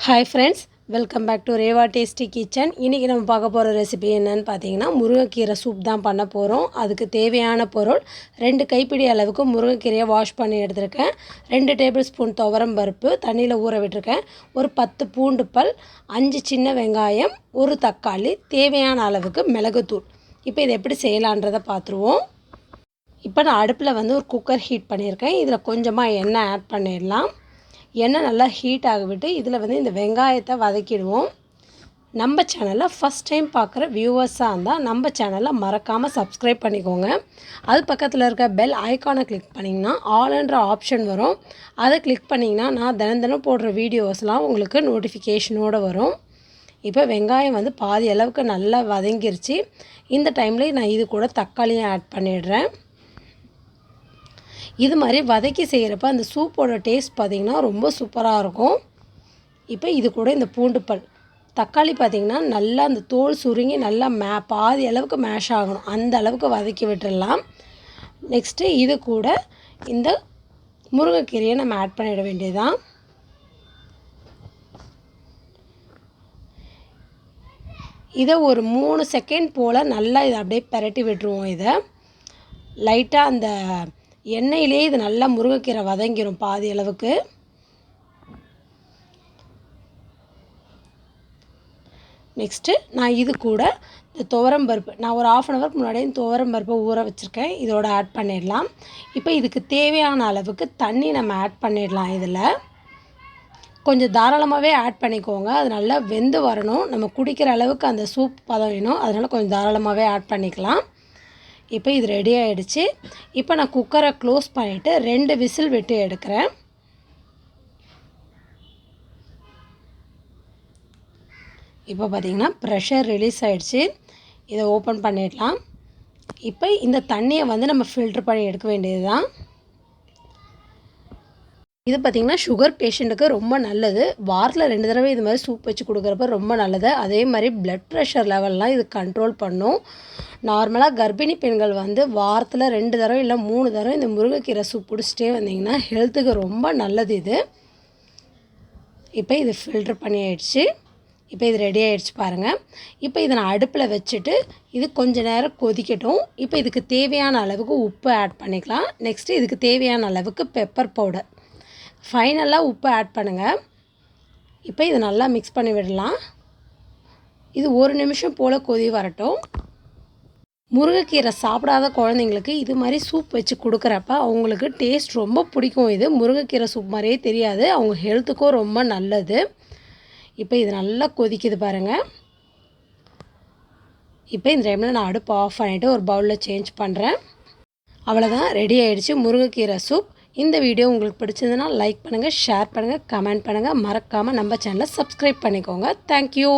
Hi friends, welcome back to Reva Tasty Kitchen. இன்னைக்கு நம்ம பார்க்க போற ரெசிபி என்னன்னு பாத்தீங்கன்னா முருங்கைக்கீரை சூப் தான் பண்ண போறோம். அதுக்கு தேவையான பொருள் 2 கைப்பிடி அளவுக்கு முருங்கைக்கீரையை வாஷ் பண்ணி எடுத்துர்க்கேன். 2 டேபிள்ஸ்பூன் துவரம் பருப்பு தண்ணில ஊற விட்டுருக்கேன். ஒரு 10 பூண்டு பல், 5 சின்ன வெங்காயம், ஒரு தக்காளி, தேவையான அளவுக்கு மிளகுத்தூள். இப்போ இத எப்படி செய்யலாம்ன்றதை பாத்துருவோம். இப்போ நான் அடுப்புல வந்து ஒரு குக்கர் ஹீட் பண்ணியிருக்கேன். இதுல கொஞ்சமா எண்ணெய் ஆட் பண்ணிடலாம். எண்ணெய் நல்லா ஹீட் ஆக விட்டு இதில் வந்து இந்த வெங்காயத்தை வதக்கிடுவோம். நம்ம சேனலை ஃபஸ்ட் டைம் பார்க்குற வியூவர்ஸாக இருந்தால் நம்ம சேனலை மறக்காமல் சப்ஸ்கிரைப் பண்ணிக்கோங்க. அது பக்கத்தில் இருக்க பெல் ஐக்கானை கிளிக் பண்ணிங்கன்னா ஆல்ன்ற ஆப்ஷன் வரும். அதை கிளிக் பண்ணிங்கன்னா நான் தினம் போடுற வீடியோஸ்லாம் உங்களுக்கு நோட்டிஃபிகேஷனோடு வரும். இப்போ வெங்காயம் வந்து பாதி அளவுக்கு நல்லா வதங்கிருச்சு. இந்த டைமில் நான் இது கூட தக்காளியும் ஆட் பண்ணிடுறேன். இது மாதிரி வதக்கி செய்கிறப்ப அந்த சூப்போட டேஸ்ட் பார்த்திங்கன்னா ரொம்ப சூப்பராக இருக்கும். இப்போ இது கூட இந்த பூண்டு பல், தக்காளி பார்த்திங்கன்னா நல்லா அந்த தோல் சுருங்கி நல்லா பாதி அளவுக்கு மேஷ் ஆகணும், அந்த அளவுக்கு வதக்கி விட்டுடலாம். நெக்ஸ்ட்டு இது கூட இந்த முருங்கைக்கீரையை நம்ம ஆட் பண்ணிட வேண்டியதுதான். இதை ஒரு 3 செகண்ட் போல் நல்லா இதை அப்படியே பிரட்டி விட்டுருவோம். இதை லைட்டாக அந்த எண்ணெயிலே இது நல்லா முருங்கைக்கீரை வதங்கிரும் பாதி அளவுக்கு. நெக்ஸ்ட்டு நான் இது கூட இந்த துவரம் பருப்பு, நான் ஒரு 1/2 ஹவருக்கு முன்னாடியே துவரம் பருப்பை ஊற வச்சுருக்கேன், இதோட ஆட் பண்ணிடலாம். இப்போ இதுக்கு தேவையான அளவுக்கு தண்ணி நம்ம ஆட் பண்ணிடலாம். இதில் கொஞ்சம் தாராளமாகவே ஆட் பண்ணிக்கோங்க. அது நல்லா வெந்து வரணும், நம்ம குடிக்கிற அளவுக்கு அந்த சூப் பதம் வேணும், அதனால் கொஞ்சம் தாராளமாகவே ஆட் பண்ணிக்கலாம். இப்போ இது ரெடி ஆகிடுச்சு. இப்போ நான் குக்கரை க்ளோஸ் பண்ணிவிட்டு 2 விசில் விட்டு எடுக்கிறேன். இப்போ பார்த்திங்கன்னா ப்ரெஷர் ரிலீஸ் ஆகிடுச்சு. இதை ஓப்பன் பண்ணிடலாம். இப்போ இந்த தண்ணியை வந்து நம்ம ஃபில்ட்ரு பண்ணி எடுக்க வேண்டியது தான். இது பார்த்திங்கன்னா சுகர் பேஷண்ட்டுக்கு ரொம்ப நல்லது. வாரத்தில் 2 தடவை இது மாதிரி சூப் வச்சு கொடுக்குறப்ப ரொம்ப நல்லது. அதே மாதிரி ப்ளட் ப்ரெஷர் லெவல்லாம் இது கண்ட்ரோல் பண்ணும். நார்மலாக கர்ப்பிணி பெண்கள் வந்து வாரத்தில் 2 தடவை இல்லை 3 தடவை இந்த முருங்கைக்கீரை சூப் குடிச்சிட்டே வந்திங்கன்னா ஹெல்த்துக்கு ரொம்ப நல்லது இது. இப்போ இது ஃபில்ட்ரு பண்ணி ஆயிடுச்சு. இப்போ இது ரெடி ஆகிடுச்சு பாருங்கள். இப்போ இதை நான் அடுப்பில் வச்சுட்டு இது கொஞ்சம் நேரம் கொதிக்கட்டும். இப்போ இதுக்கு தேவையான அளவுக்கு உப்பு ஆட் பண்ணிக்கலாம். நெக்ஸ்ட்டு இதுக்கு தேவையான அளவுக்கு பெப்பர் பவுடர், ஃபைனலாக உப்பு ஆட் பண்ணுங்கள். இப்போ இதை நல்லா மிக்ஸ் பண்ணி விடலாம். இது 1 நிமிஷம் போல் கொதி வரட்டும். முருங்கைக்கீரை சாப்பிடாத குழந்தைங்களுக்கு இது மாதிரி சூப் வச்சு கொடுக்குறப்ப அவங்களுக்கு டேஸ்ட் ரொம்ப பிடிக்கும். இது முருங்கைக்கீரை சூப் மாதிரியே தெரியாது, அவங்க ஹெல்த்துக்கும் ரொம்ப நல்லது. இப்போ இது நல்லா கொதிக்குது பாருங்கள். இப்போ இந்த டைமில் நான் அடுப்பு ஆஃப் பண்ணிவிட்டு ஒரு பவுலில் சேஞ்ச் பண்ணுறேன். அவ்வளோதான், ரெடி ஆகிடுச்சு முருங்கைக்கீரை சூப். இந்த வீடியோ உங்களுக்கு பிடிச்சதுன்னா லைக் பண்ணுங்கள், ஷேர் பண்ணுங்கள், கமெண்ட் பண்ணுங்கள். மறக்காமல் நம்ம சேனலை சப்ஸ்கிரைப் பண்ணிக்கோங்க. தேங்க்யூ.